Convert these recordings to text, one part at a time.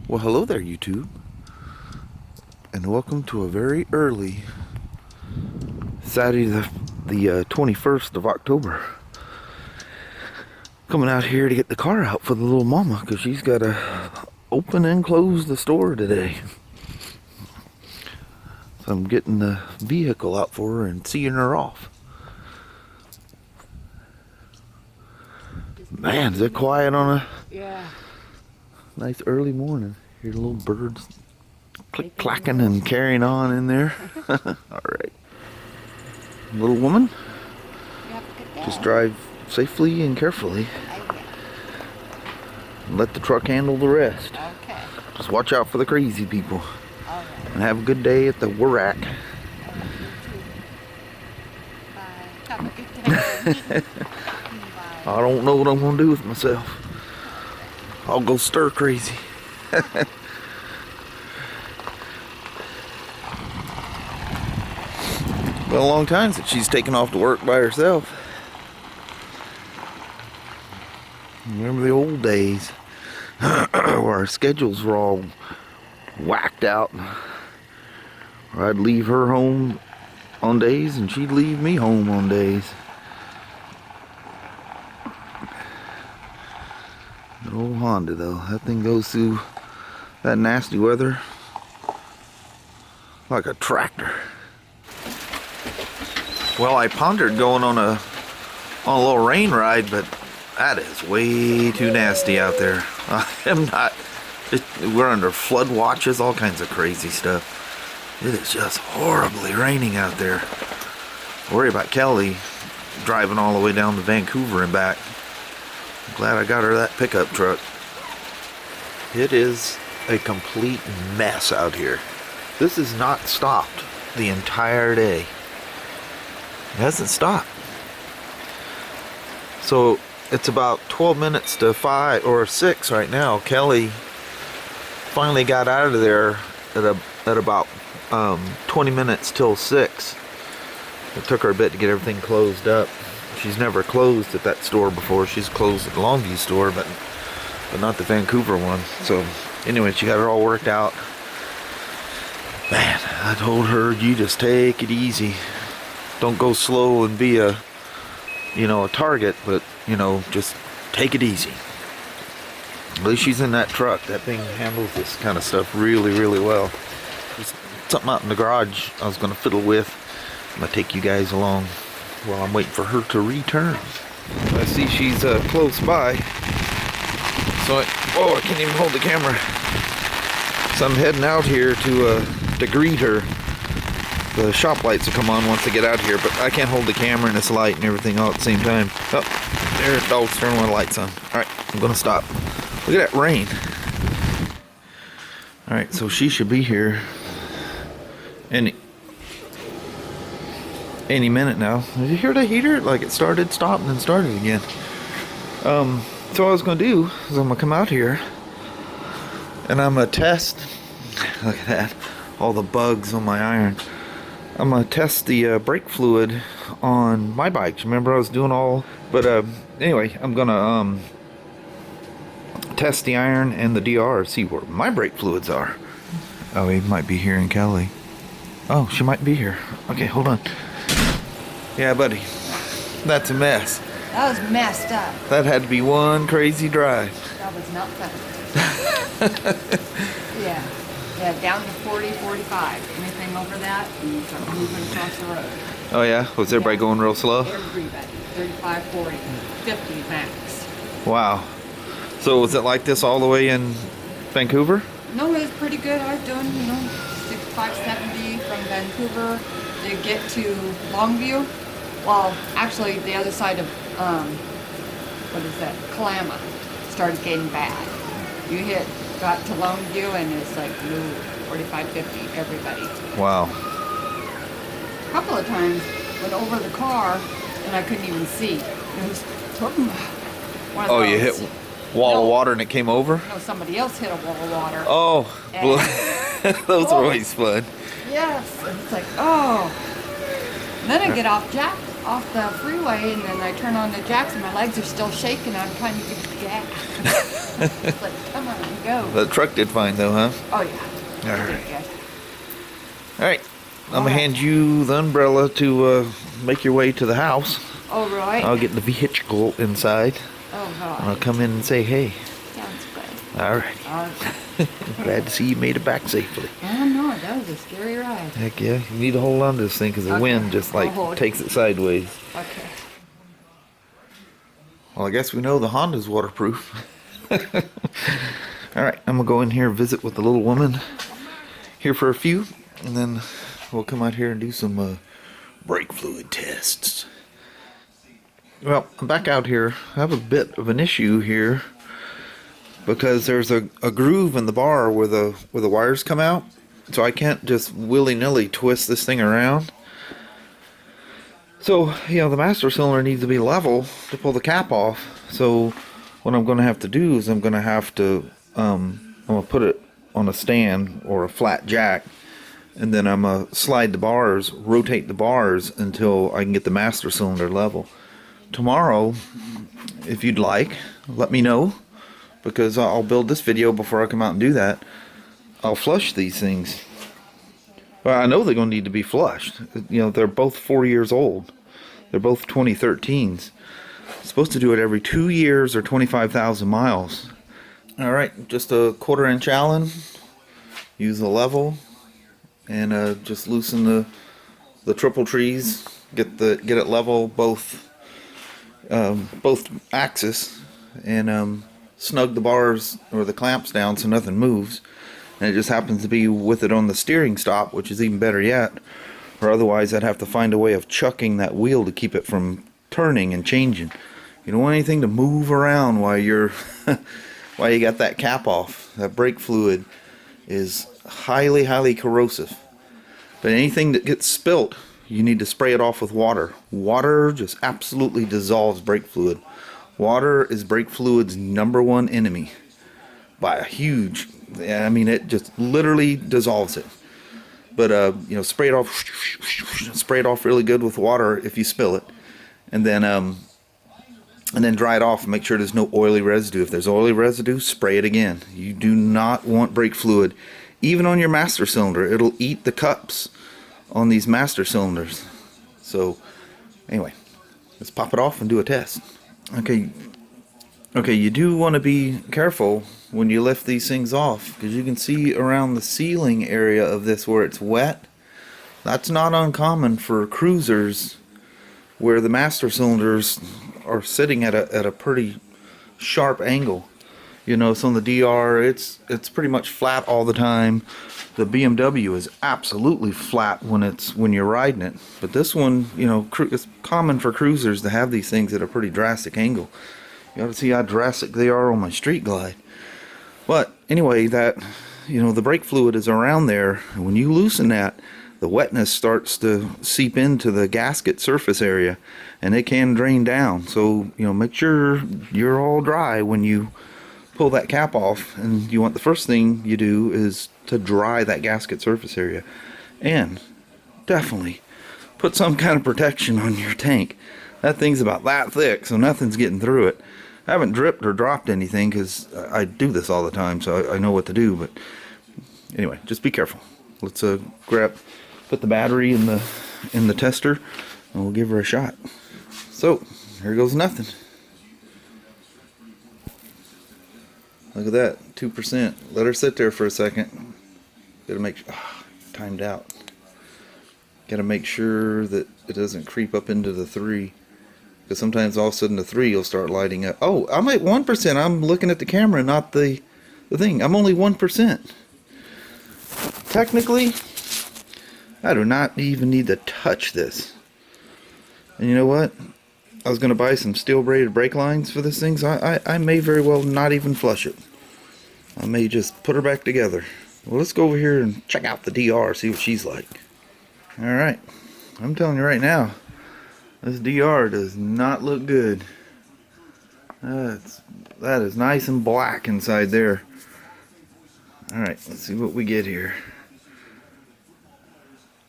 Well, hello there, YouTube, and welcome to a very early Saturday, the 21st of October. Coming out here to get the car out for the little mama because she's got to open and close the store today. So I'm getting the vehicle out for her and seeing her off. Man, is it quiet on a nice early morning? Hear the little birds click clacking and carrying on in there. Alright. Little woman, just drive safely and carefully. And let the truck handle the rest. Okay. Just watch out for the crazy people. And have a good day at the Warack. Bye. Have a good day. I don't know what I'm going to do with myself. I'll go stir crazy. Been a long time since she's taken off to work by herself. Remember the old days where our schedules were all whacked out. Where I'd leave her home on days and she'd leave me home on days. Good old Honda though, that thing goes through that nasty weather like a tractor. Well, I pondered going on a little rain ride, but that is way too nasty out there. I am not. We're under flood watches, all kinds of crazy stuff. It is just horribly raining out there. Worry about Kelly driving all the way down to Vancouver and back. I'm glad I got her that pickup truck. It is a complete mess out here. This has not stopped the entire day. It hasn't stopped. So it's about 12 minutes to 5 or 6 right now. Kelly finally got out of there at about 20 minutes till 6. It took her a bit to get everything closed up. She's never closed at that store before. She's closed at the Longview store, but not the Vancouver one. So anyway, she got it all worked out. Man, I told her, you just take it easy. Don't go slow and be a target, but just take it easy. At least she's in that truck. That thing handles this kind of stuff really, really well. There's something out in the garage I was gonna fiddle with. I'm gonna take you guys along while I'm waiting for her to return. I see she's close by, so I can't even hold the camera. So I'm heading out here to greet her. The shop lights will come on once I get out here, but I can't hold the camera and this light and everything all at the same time. Oh, there, dog's turning one of the lights on. Alright, I'm gonna stop. Look at that rain. Alright, so she should be here any minute now. Did you hear the heater? Like it started, stopped, and then started again. So what I was gonna do is I'm gonna come out here and I'm gonna test. Look at that. All the bugs on my iron. I'm gonna test the brake fluid on my bikes. Remember I was doing all, but anyway, I'm gonna test the iron and the DR, see where my brake fluids are. Oh, he might be here in Kelly. Oh, she might be here. Okay, hold on. Yeah, buddy, that's a mess. That was messed up. That had to be one crazy drive. That was not fun. Yeah, down to 40, 45. Anything over that, you start moving across the road. Oh yeah? Was everybody going real slow? Everybody. 35, 40, 50 max. Wow. So was it like this all the way in Vancouver? No, it was pretty good. I was doing, 65, 70 from Vancouver to get to Longview. Well, actually, the other side of, Kalama started getting bad. Got to Longview and it's like, 45, 50, everybody. Wow. A couple of times went over the car and I couldn't even see. It was one of those. You hit wall of water and it came over? No, somebody else hit a wall of water. Oh, those are always fun. Yes, and it's like, oh. And then I get off Jack off the freeway, and then I turn on the jacks, and my legs are still shaking. I'm trying to get gas. It's like, come on, go. The truck did fine though, huh? Oh yeah. All It right. did good. All right. I'm gonna hand you the umbrella to make your way to the house. Oh right. I'll get the vehicle inside. Oh god. I'll come in and say hey. Sounds good. All right. Glad to see you made it back safely. Oh no, that was a scary ride. Heck yeah. You need to hold on to this thing because the Okay. wind just I'll like hold. takes it sideways. Okay. Well, I guess we know the Honda's waterproof. All right. I'm gonna go in here and visit with the little woman here for a few, and then we'll come out here and do some brake fluid tests. Well, I'm back out here. I have a bit of an issue here because there's a groove in the bar where the wires come out, so I can't just willy-nilly twist this thing around. So, you know, the master cylinder needs to be level to pull the cap off. So what I'm going to have to do is I'm going to have to I'm going to put it on a stand or a flat jack, and then I'm going to slide the bars, rotate the bars until I can get the master cylinder level. Tomorrow, if you'd like, let me know, because I'll build this video before I come out and do that. I'll flush these things. Well, I know they're going to need to be flushed. You know, they're both 4 years old. They're both 2013s. Supposed to do it every 2 years or 25,000 miles. Alright, just a 1/4 inch Allen. Use a level. And just loosen the triple trees. Get it level both axes. And snug the bars or the clamps down so nothing moves. And it just happens to be with it on the steering stop, which is even better yet. Or otherwise I'd have to find a way of chucking that wheel to keep it from turning and changing. You don't want anything to move around while you're while you got that cap off. That brake fluid is highly corrosive. But anything that gets spilt, you need to spray it off with water. Water just absolutely dissolves brake fluid. Water is brake fluid's #1 enemy by a huge, I mean, it just literally dissolves it. But you know, spray it off really good with water if you spill it, and then dry it off and make sure there's no oily residue. If there's oily residue, spray it again. You do not want brake fluid, even on your master cylinder. It'll eat the cups on these master cylinders. So anyway, let's pop it off and do a test. Okay, you do want to be careful when you lift these things off, because you can see around the ceiling area of this where it's wet. That's not uncommon for cruisers where the master cylinders are sitting at a pretty sharp angle. You know, so on the DR it's pretty much flat all the time. The BMW is absolutely flat when you're riding it. But this one, you know, it's common for cruisers to have these things at a pretty drastic angle. You ought to see how drastic they are on my Street Glide. But anyway, that, you know, the brake fluid is around there, and when you loosen that, the wetness starts to seep into the gasket surface area, and it can drain down. So, you know, make sure you're all dry when you pull that cap off. And you want, the first thing you do is to dry that gasket surface area, and definitely put some kind of protection on your tank. That thing's about that thick, so nothing's getting through it. I haven't dripped or dropped anything because I do this all the time, so I know what to do. But anyway, just be careful. Let's put the battery in the tester, and we'll give her a shot. So here goes nothing. Look at that, 2%. Let her sit there for a second. Gotta make timed out. Gotta make sure that it doesn't creep up into the 3. Because sometimes all of a sudden the 3 will start lighting up. Oh, I'm at 1%. I'm looking at the camera, not the thing. I'm only 1%. Technically, I do not even need to touch this. And you know what? I was going to buy some steel braided brake lines for this thing, so I may very well not even flush it. I may just put her back together. Well, let's go over here and check out the DR, see what she's like. Alright, I'm telling you right now, this DR does not look good. That is nice and black inside there. Alright, let's see what we get here.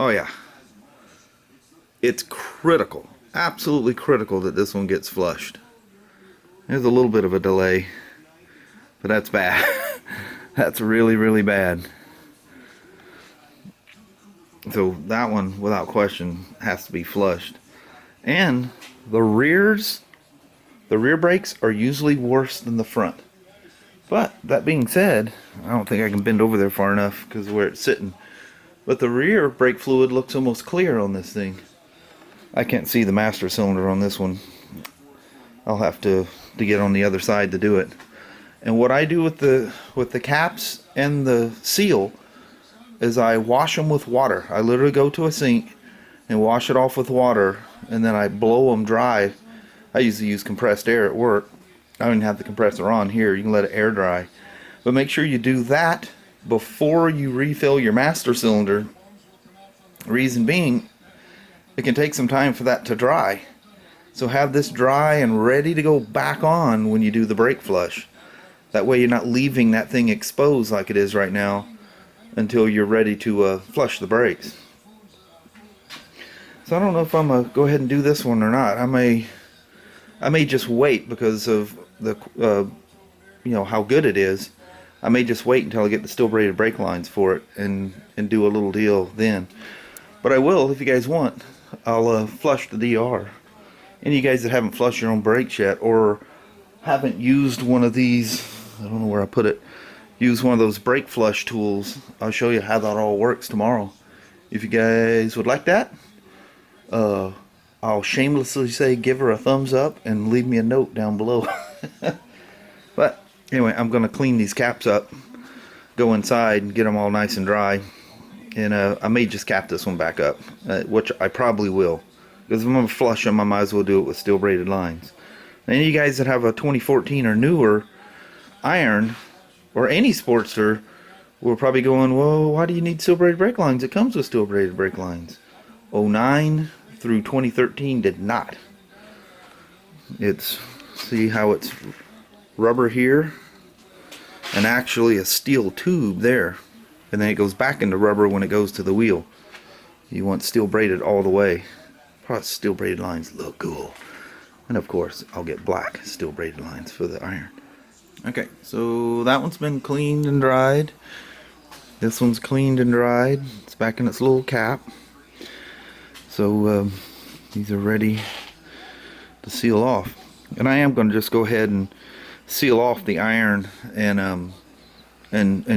Oh yeah. It's critical. absolutely critical that this one gets flushed. There's a little bit of a delay, but that's bad. That's really, really bad. So that one, without question, has to be flushed. And the rear brakes are usually worse than the front. But that being said, I don't think I can bend over there far enough because of where it's sitting. But the rear brake fluid looks almost clear on this thing. I can't see the master cylinder on this one. I'll have to get on the other side to do it. And what I do with the caps and the seal is I wash them with water. I literally go to a sink and wash it off with water, and then I blow them dry. I usually use compressed air at work. I don't even have the compressor on here. You can let it air dry. But make sure you do that before you refill your master cylinder. Reason being, it can take some time for that to dry. So have this dry and ready to go back on when you do the brake flush. That way you're not leaving that thing exposed like it is right now until you're ready to flush the brakes. So I don't know if I'm gonna go ahead and do this one or not. I may just wait because of the you know how good it is. I may just wait until I get the steel braided brake lines for it and do a little deal then. But I will, if you guys want, I'll flush the DR. Any of you guys that haven't flushed your own brakes yet, or haven't used one of these, I don't know where I put it, use one of those brake flush tools, I'll show you how that all works tomorrow. If you guys would like that, I'll shamelessly say give her a thumbs up and leave me a note down below. But anyway, I'm going to clean these caps up, go inside and get them all nice and dry. And I may just cap this one back up, which I probably will. Because if I'm going to flush them, I might as well do it with steel braided lines. Any of you guys that have a 2014 or newer iron, or any Sportster, will probably going, well, why do you need steel braided brake lines? It comes with steel braided brake lines. 09 through 2013 did not. It's, see how it's rubber here, and actually a steel tube there. And then it goes back into rubber when it goes to the wheel. You want steel braided all the way. Plus steel braided lines look cool. And of course, I'll get black steel braided lines for the iron. Okay, so that one's been cleaned and dried. This one's cleaned and dried. It's back in its little cap. So these are ready to seal off. And I am going to just go ahead and seal off the iron and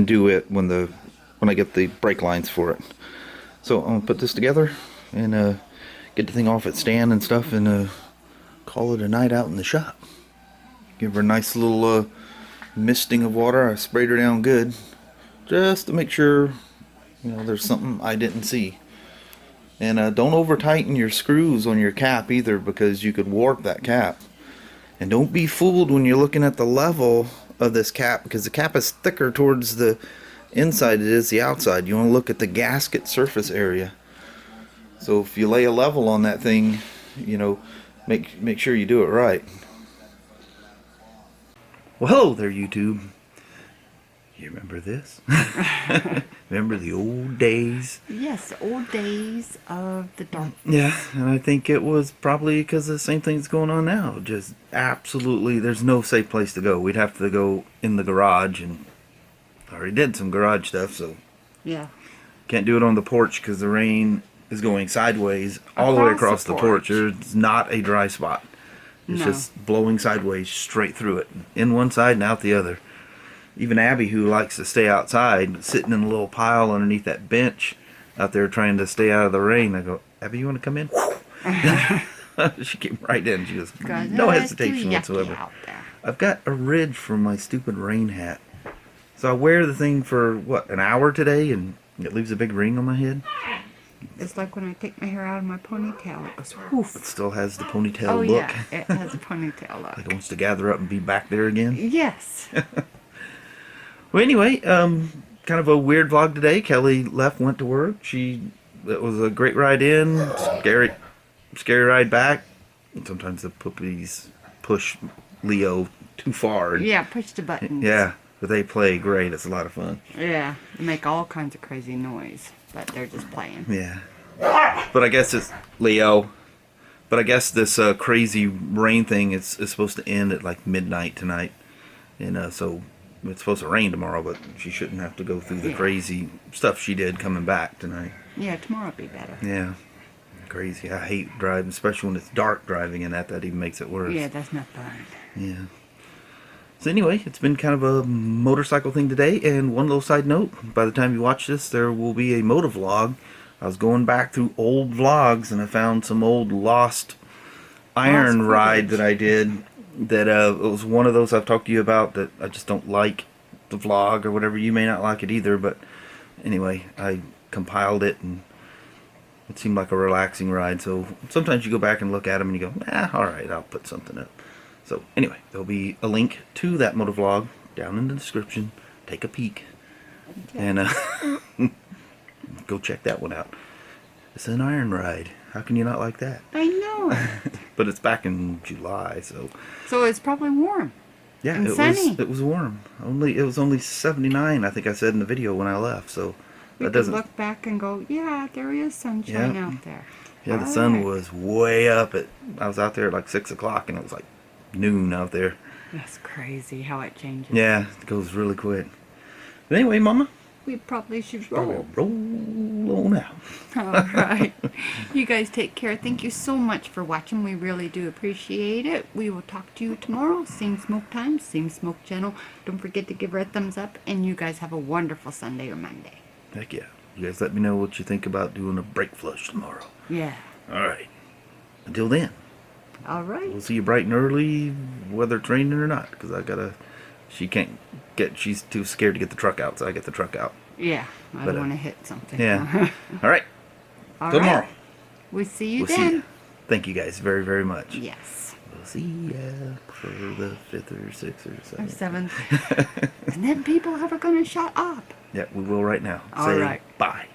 do it when I get the brake lines for it. So I'm going to put this together and get the thing off its stand and stuff, and call it a night out in the shop. Give her a nice little misting of water. I sprayed her down good just to make sure, you know, there's something I didn't see. And don't over tighten your screws on your cap either, because you could warp that cap. And don't be fooled when you're looking at the level of this cap, because the cap is thicker towards the inside it is the outside. You want to look at the gasket surface area. So if you lay a level on that thing, you know, make sure you do it right. Well, hello there, YouTube. You remember this? Remember the old days? Yes, old days of the dark. Yeah, and I think it was probably because of the same thing that's going on now. Just absolutely, there's no safe place to go. We'd have to go in the garage, and I already did some garage stuff, so yeah, can't do it on the porch because the rain is going sideways all the way across the porch. There's not a dry spot. It's just blowing sideways straight through it, in one side and out the other. Even Abby, who likes to stay outside, sitting in a little pile underneath that bench out there trying to stay out of the rain. I go, Abby, you want to come in? She came right in. She goes, no hesitation whatsoever. I've got a ridge from my stupid rain hat. So I wear the thing for, what, an hour today, and it leaves a big ring on my head. It's like when I take my hair out of my ponytail, it goes woof. It still has the ponytail look. Yeah, it has a ponytail look. Like it wants to gather up and be back there again. Yes. Well, anyway, kind of a weird vlog today. Kelly left, went to work. It was a great ride in, scary ride back. And sometimes the puppies push Leo too far. Yeah, push the buttons. Yeah, but they play great. It's a lot of fun. Yeah, they make all kinds of crazy noise, but they're just playing. Yeah. But I guess it's Leo. But I guess this crazy rain thing is supposed to end at like midnight tonight. And so it's supposed to rain tomorrow, but she shouldn't have to go through the crazy stuff she did coming back tonight. Yeah, tomorrow will be better. Yeah. Crazy. I hate driving, especially when it's dark driving, and that even makes it worse. Yeah, that's not fun. Yeah. So anyway, it's been kind of a motorcycle thing today, and one little side note, by the time you watch this, there will be a MotoVlog. I was going back through old vlogs, and I found some old lost iron ride that I did, that it was one of those I've talked to you about that I just don't like the vlog or whatever. You may not like it either, but anyway, I compiled it, and it seemed like a relaxing ride, so sometimes you go back and look at them and you go, alright, I'll put something up. So anyway, there'll be a link to that MotoVlog down in the description. Take a peek. And go check that one out. It's an iron ride. How can you not like that? I know. But it's back in July, so it's probably warm. yeah, and sunny. It was warm. It was only 79, I think I said in the video when I left, so that doesn't look back and go, yeah, there is sunshine out there. Yeah, the sun was way up I was out there at like 6 o'clock and it was like noon out there. That's crazy how it changes. Yeah, it goes really quick. But anyway, Mama, we probably should roll. Roll on out. Alright. You guys take care. Thank you so much for watching. We really do appreciate it. We will talk to you tomorrow. Same smoke time, same smoke channel. Don't forget to give her a thumbs up. And you guys have a wonderful Sunday or Monday. Heck yeah. You guys let me know what you think about doing a brake flush tomorrow. Yeah. Alright. Until then. Alright. We'll see you bright and early, whether it's raining or not. Because she's too scared to get the truck out, so I get the truck out. Yeah. I don't want to hit something. Yeah. Alright. Till tomorrow. We'll see you We'll then. see you. Thank you guys very, very much. Yes. We'll see ya for the 5th or 6th or 7th. Or 7th. And then people are going to shut up. Yeah, we will right now. All Say right. bye.